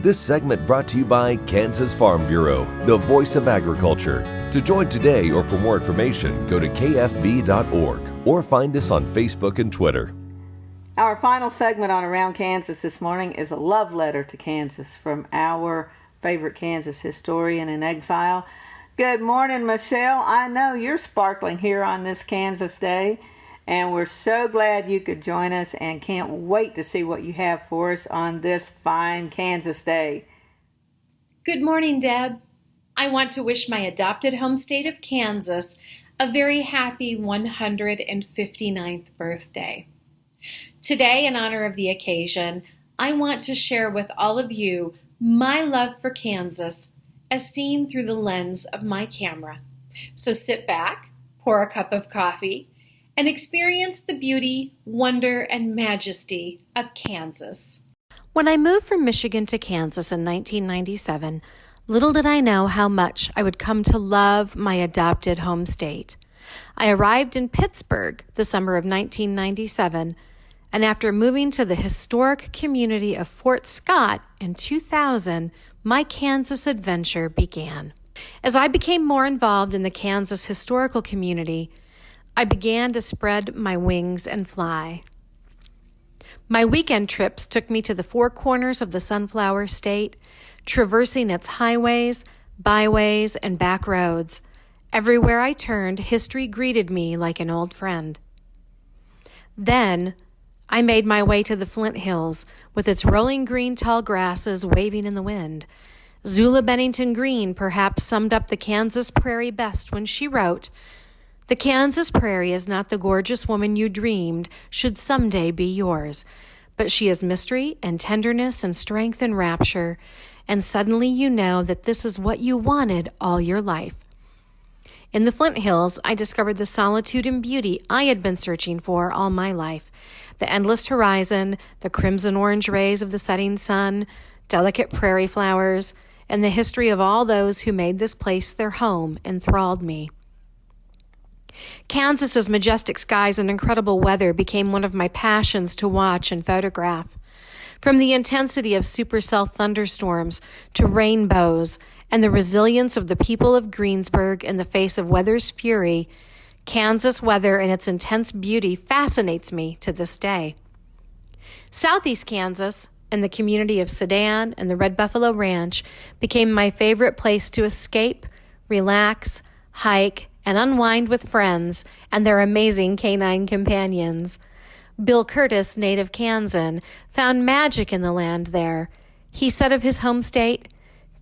This segment brought to you by Kansas Farm Bureau, the voice of agriculture. To join today or for more information, go to kfb.org or find us on Facebook and Twitter. Our final segment on Around Kansas this morning is a love letter to Kansas from our favorite Kansas historian in exile. Good morning, Michelle. I know you're sparkling here on this Kansas Day, and we're so glad you could join us and can't wait to see what you have for us on this fine Kansas Day. Good morning, Deb. I want to wish my adopted home state of Kansas a very happy 159th birthday. Today, in honor of the occasion, I want to share with all of you my love for Kansas as seen through the lens of my camera. So sit back, pour a cup of coffee, and experience the beauty, wonder, and majesty of Kansas. When I moved from Michigan to Kansas in 1997, little did I know how much I would come to love my adopted home state. I arrived in Pittsburgh the summer of 1997, and after moving to the historic community of Fort Scott in 2000, my Kansas adventure began. As I became more involved in the Kansas historical community, I began to spread my wings and fly. My weekend trips took me to the four corners of the Sunflower State, traversing its highways, byways, and back roads. Everywhere I turned, history greeted me like an old friend. Then, I made my way to the Flint Hills, with its rolling green tall grasses waving in the wind. Zula Bennington Green perhaps summed up the Kansas prairie best when she wrote, "The Kansas prairie is not the gorgeous woman you dreamed should someday be yours, but she is mystery and tenderness and strength and rapture, and suddenly you know that this is what you wanted all your life." In the Flint Hills, I discovered the solitude and beauty I had been searching for all my life. The endless horizon, the crimson-orange rays of the setting sun, delicate prairie flowers, and the history of all those who made this place their home enthralled me. Kansas's majestic skies and incredible weather became one of my passions to watch and photograph. From the intensity of supercell thunderstorms to rainbows and the resilience of the people of Greensburg in the face of weather's fury, Kansas weather and its intense beauty fascinates me to this day. Southeast Kansas and the community of Sedan and the Red Buffalo Ranch became my favorite place to escape, relax, hike, and unwind with friends and their amazing canine companions. Bill Curtis, native Kansan, found magic in the land there. He said of his home state,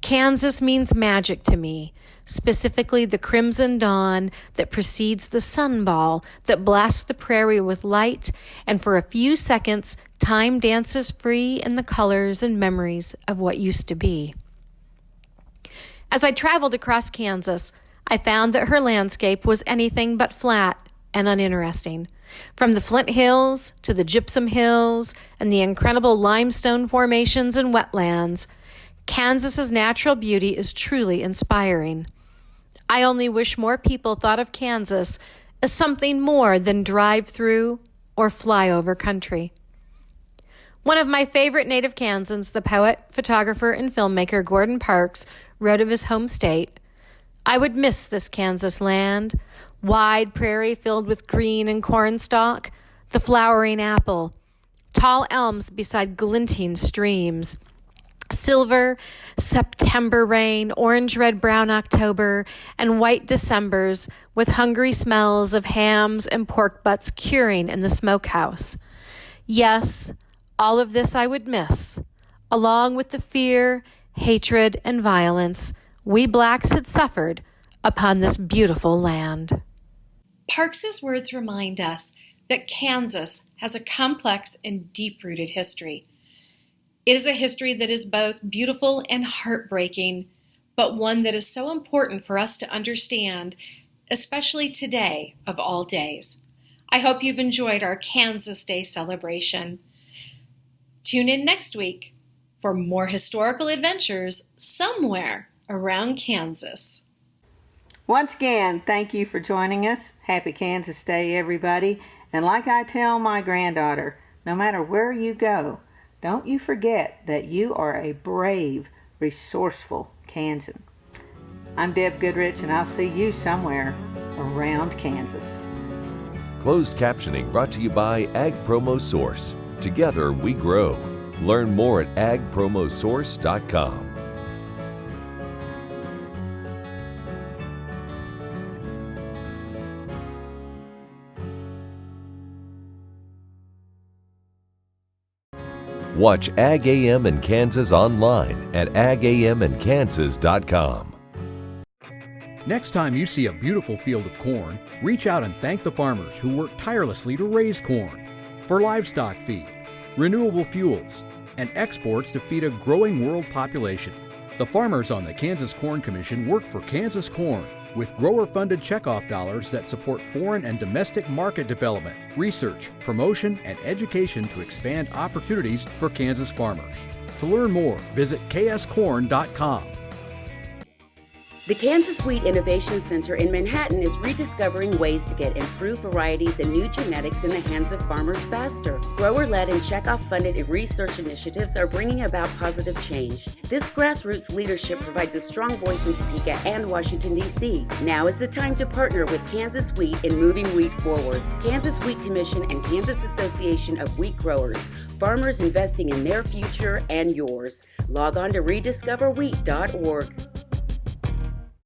"Kansas means magic to me, specifically the crimson dawn that precedes the sunball that blasts the prairie with light, and for a few seconds, time dances free in the colors and memories of what used to be." As I traveled across Kansas, I found that her landscape was anything but flat and uninteresting. From the Flint Hills to the Gypsum Hills and the incredible limestone formations and wetlands, Kansas's natural beauty is truly inspiring. I only wish more people thought of Kansas as something more than drive-through or flyover country. One of my favorite native Kansans, the poet, photographer, and filmmaker Gordon Parks, wrote of his home state, "I would miss this Kansas land, wide prairie filled with green and cornstalk, the flowering apple, tall elms beside glinting streams, silver September rain, orange, red, brown October, and white Decembers with hungry smells of hams and pork butts curing in the smokehouse. Yes, all of this I would miss, along with the fear, hatred, and violence we blacks had suffered upon this beautiful land." Parks's words remind us that Kansas has a complex and deep-rooted history. It is a history that is both beautiful and heartbreaking, but one that is so important for us to understand, especially today of all days. I hope you've enjoyed our Kansas Day celebration. Tune in next week for more historical adventures somewhere around Kansas. Once again, thank you for joining us. Happy Kansas Day, everybody. And like I tell my granddaughter, no matter where you go, Don't you forget that you are a brave, resourceful Kansan. I'm Deb Goodrich, and I'll see you somewhere around Kansas. Closed captioning brought to you by Ag Promo Source. Together we grow. Learn more at agpromosource.com. Watch Ag AM in Kansas online at agamandkansas.com. Next time you see a beautiful field of corn, reach out and thank the farmers who work tirelessly to raise corn for livestock feed, renewable fuels, and exports to feed a growing world population. The farmers on the Kansas Corn Commission work for Kansas Corn with grower-funded checkoff dollars that support foreign and domestic market development, research, promotion, and education to expand opportunities for Kansas farmers. To learn more, visit kscorn.com. The Kansas Wheat Innovation Center in Manhattan is rediscovering ways to get improved varieties and new genetics in the hands of farmers faster. Grower-led and checkoff-funded research initiatives are bringing about positive change. This grassroots leadership provides a strong voice in Topeka and Washington, D.C. Now is the time to partner with Kansas Wheat in moving wheat forward. Kansas Wheat Commission and Kansas Association of Wheat Growers. Farmers investing in their future and yours. Log on to rediscoverwheat.org.